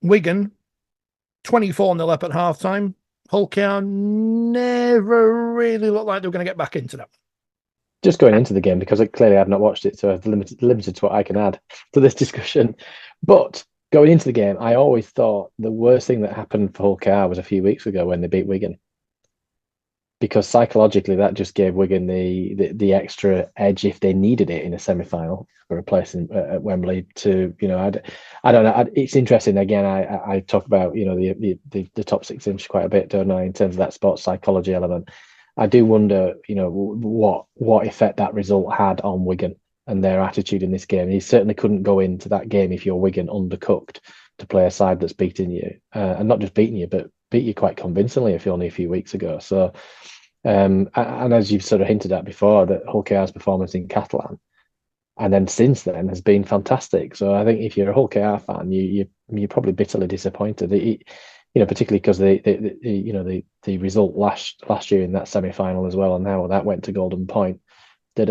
Wigan 24-0 up at half-time. Hull KR never really looked like they were going to get back into that. Just going into the game, because I clearly have not watched it, so I've limited to what I can add to this discussion. But going into the game, I always thought the worst thing that happened for Hull KR was a few weeks ago when they beat Wigan, because psychologically that just gave Wigan the extra edge if they needed it in a semi-final for a place at Wembley. I don't know. It's interesting. Again, I talk about the top 6 inch quite a bit, don't I, in terms of that sports psychology element. I do wonder, what effect that result had on Wigan and their attitude in this game. You certainly couldn't go into that game if you're Wigan undercooked to play a side that's beating you, and not just beating you, but beat you quite convincingly if only a few weeks ago. So, and as you've sort of hinted at before, that Hull KR's performance in Catalan, and then since then, has been fantastic. So I think if you're a Hull KR fan, you're probably bitterly disappointed. Particularly because the result last year in that semi-final as well, and how that went to Golden Point, they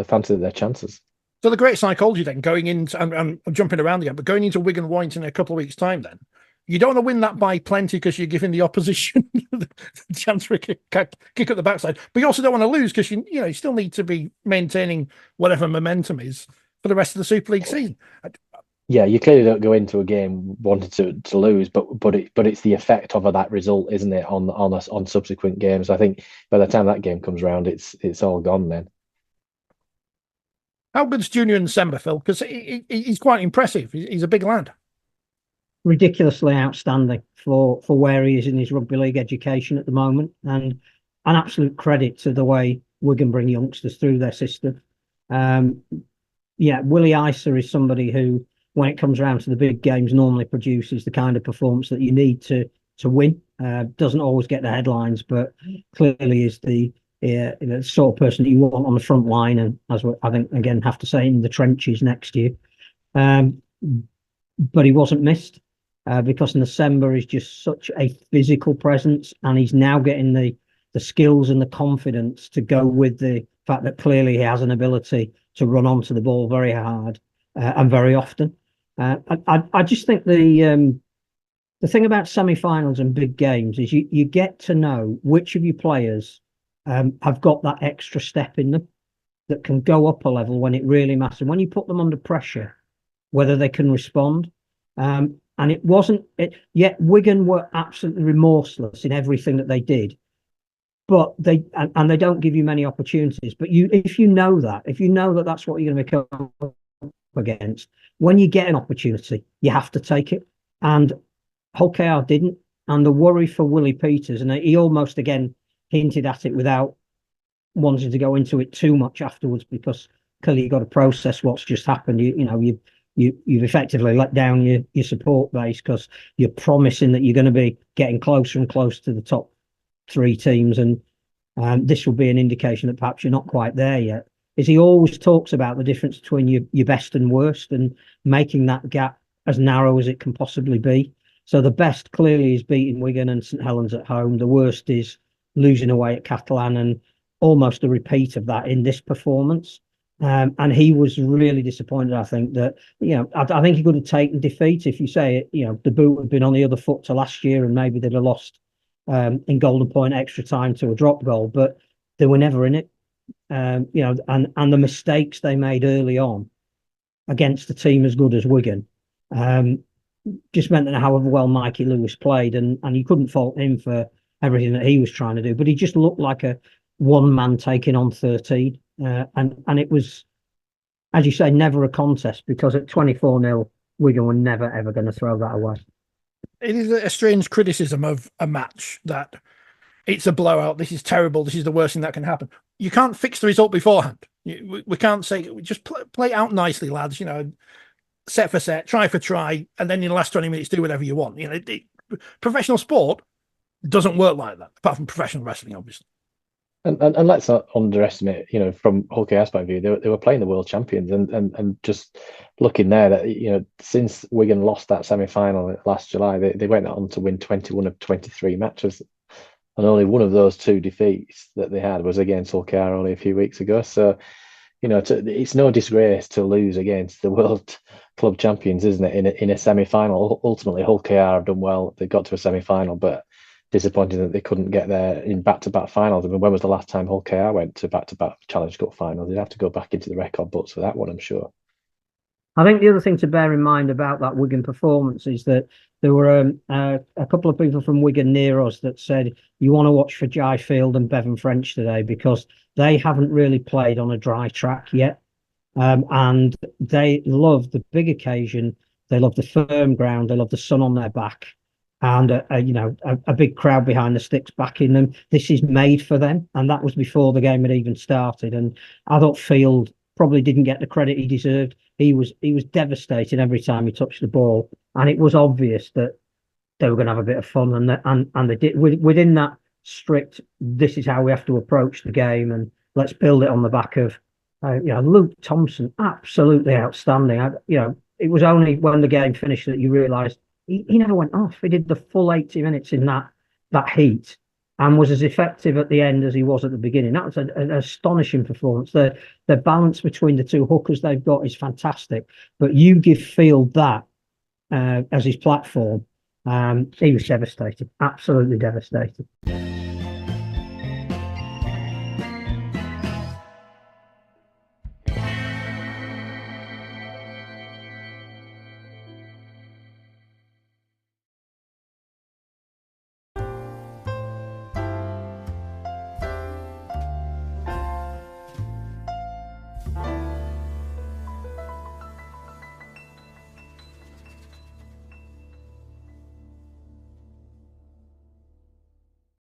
fancied their chances. So the great psychology then going into, I'm jumping around again, but going into Wigan Warriors in a couple of weeks' time, then you don't want to win that by plenty because you're giving the opposition the chance for a kick up the backside, but you also don't want to lose because you still need to be maintaining whatever momentum is for the rest of the Super League season. Yeah, you clearly don't go into a game wanting to lose, but it's the effect of that result, isn't it, on subsequent games? I think by the time that game comes around, it's all gone then. How good's Junior in December, Phil? Because he's quite impressive. He's a big lad. Ridiculously outstanding for where he is in his rugby league education at the moment, and an absolute credit to the way Wigan bring youngsters through their system. Willie Isa is somebody who, when it comes around to the big games, normally produces the kind of performance that you need to win. Doesn't always get the headlines, but clearly is the sort of person that you want on the front line, and as I think again have to say, in the trenches next year. But he wasn't missed because December is just such a physical presence, and he's now getting the skills and the confidence to go with the fact that clearly he has an ability to run onto the ball very hard and very often. I just think the thing about semi-finals and big games is you get to know which of your players have got that extra step in them that can go up a level when it really matters. When you put them under pressure, whether they can respond. And it wasn't it. Yet Wigan were absolutely remorseless in everything that they did. But they don't give you many opportunities. But if you know that that's what you're going to come up against, when you get an opportunity, you have to take it. And Hull KR didn't. And the worry for Willie Peters, and he almost again hinted at it without wanting to go into it too much afterwards, because clearly you've got to process what's just happened. You've effectively let down your support base because you're promising that you're going to be getting closer and closer to the top 3 teams, and this will be an indication that perhaps you're not quite there yet. Is he always talks about the difference between your best and worst, and making that gap as narrow as it can possibly be. So the best clearly is beating Wigan and St Helens at home. The worst is losing away at Catalan, and almost a repeat of that in this performance. And he was really disappointed. I think that, I think he could have taken defeat if you say, the boot had been on the other foot to last year and maybe they'd have lost in Golden Point extra time to a drop goal, but they were never in it. And the mistakes they made early on against a team as good as Wigan just meant that however well Mikey Lewis played, and you couldn't fault him for everything that he was trying to do, but he just looked like a one man taking on 13. And it was, as you say, never a contest, because at 24-0, Wigan were never, ever going to throw that away. It is a strange criticism of a match that it's a blowout. This is terrible. This is the worst thing that can happen. You can't fix the result beforehand. We can't say, just play out nicely, lads, set for set, try for try, and then in the last 20 minutes, do whatever you want. Professional sport doesn't work like that, apart from professional wrestling, obviously. And let's not underestimate, from Hull KR's point of view, they were playing the world champions, and just looking there that, since Wigan lost that semi-final last July, they went on to win 21 of 23 matches, and only one of those 2 defeats that they had was against Hull KR only a few weeks ago. So, it's no disgrace to lose against the club champions, isn't it? In a semi-final. Ultimately, Hull KR have done well. They got to a semi-final, but disappointing that they couldn't get there in back-to-back finals. I mean, when was the last time Hull KR went to back-to-back Challenge Cup finals? They'd have to go back into the record books for that one, I'm sure. I think the other thing to bear in mind about that Wigan performance is that there were a couple of people from Wigan near us that said you want to watch for Jai Field and Bevan French today because they haven't really played on a dry track yet. And they love the big occasion. They love the firm ground. They love the sun on their back, and a big crowd behind the sticks backing them. This is made for them, and that was before the game had even started. And I thought Field probably didn't get the credit he deserved. He was devastating every time he touched the ball, and it was obvious that they were going to have a bit of fun. And they did within that strict. This is how we have to approach the game, and let's build it on the back of. Luke Thompson, absolutely outstanding. It was only when the game finished that you realised he never went off. He did the full 80 minutes in that heat and was as effective at the end as he was at the beginning. That was an astonishing performance. The balance between the two hookers they've got is fantastic. But you give Field that as his platform, he was devastated, absolutely devastated.